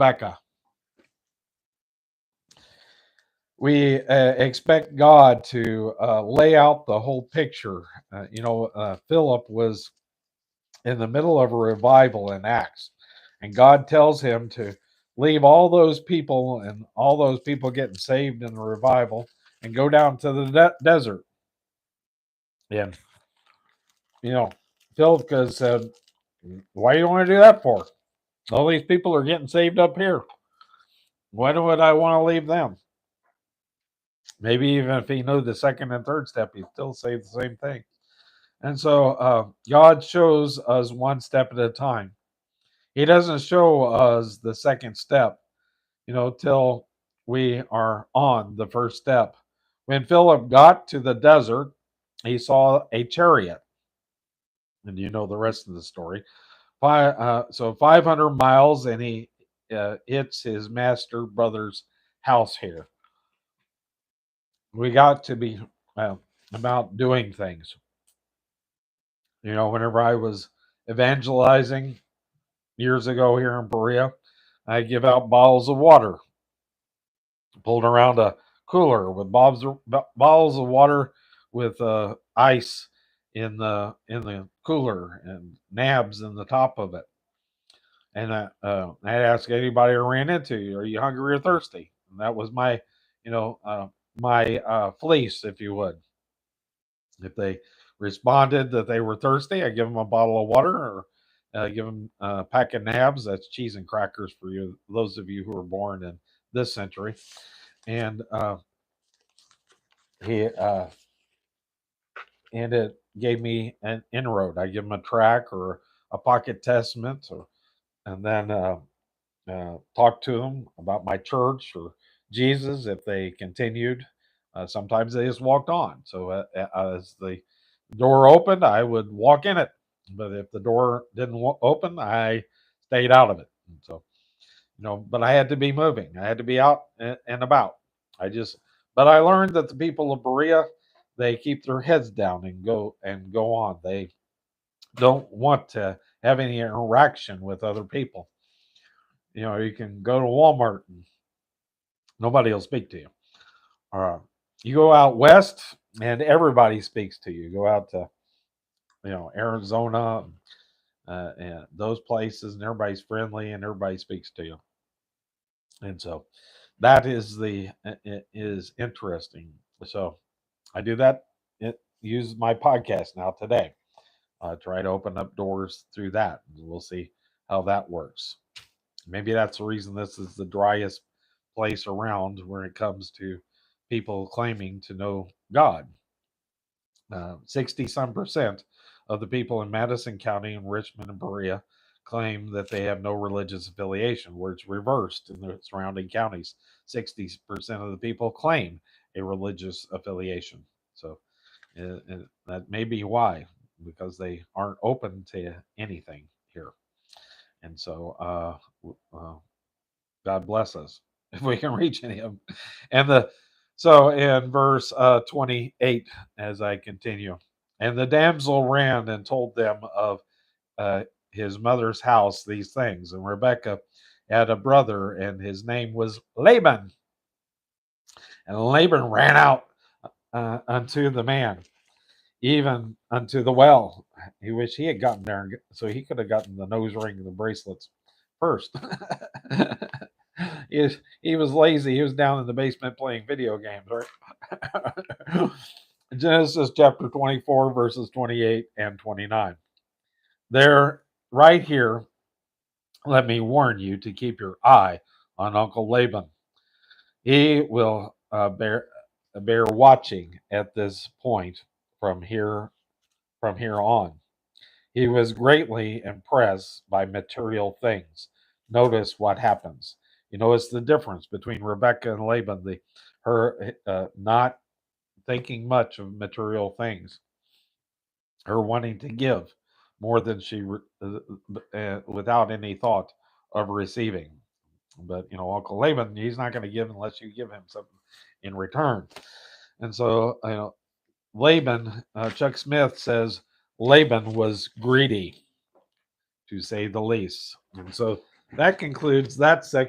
Rebekah. We expect God to lay out the whole picture. Philip was in the middle of a revival in Acts, and God tells him to leave all those people and all those people getting saved in the revival and go down to the desert. And, you know, Philip said, why do you want to do that for? All these people are getting saved up here. Why would I want to leave them? Maybe even if he knew the second and third step, he'd still say the same thing. And so God shows us one step at a time. He doesn't show us the second step, till we are on the first step. When Philip got to the desert, he saw a chariot. And you know the rest of the story. 500 miles, and he hits his master brother's house here. We got to be about doing things. Whenever I was evangelizing years ago here in Berea, I give out bottles of water, pulled around a cooler with bottles of water with ice in the cooler and nabs in the top of it. And I'd ask anybody I ran into, are you hungry or thirsty? And that was my, fleece, if you would. If they responded that they were thirsty, I give them a bottle of water or give them a pack of nabs. That's cheese and crackers for you, those of you who were born in this century. And it gave me an inroad. I give them a track or a pocket testament, and then talk to them about my church or Jesus if they continued. Sometimes they just walked on. So as the door opened, I would walk in it. But if the door didn't open, I stayed out of it. And so, but I had to be moving. I had to be out and about. But I learned that the people of Berea, they keep their heads down and go on. They don't want to have any interaction with other people. You can go to Walmart and nobody will speak to you. You go out west and everybody speaks to you. Go out to, Arizona and those places, and everybody's friendly and everybody speaks to you. And so that is interesting. So I do that. Use my podcast now today. Try to open up doors through that. We'll see how that works. Maybe that's the reason this is the driest place around when it comes to people claiming to know God. 60 some percent of the people in Madison County and Richmond and Berea claim that they have no religious affiliation, where it's reversed in the surrounding counties. 60% of the people claim a religious affiliation. So that may be why, because they aren't open to anything here. And so God bless us if we can reach any of them. And so in verse 28, as I continue, and the damsel ran and told them of his mother's house these things. And Rebekah had a brother, and his name was Laban. And Laban ran out unto the man, even unto the well. He wished he had gotten there, so he could have gotten the nose ring and the bracelets first. He was lazy. He was down in the basement playing video games, right? Genesis chapter 24, verses 28 and 29. There, right here, let me warn you to keep your eye on Uncle Laban. He will bear watching at this point from here on. He was greatly impressed by material things. Notice what happens. It's the difference between Rebekah and Laban. Her not thinking much of material things, her wanting to give more than she without any thought of receiving. But Uncle Laban, he's not going to give unless you give him something in return. And so Laban, Chuck Smith says Laban was greedy, to say the least. And so that concludes that section.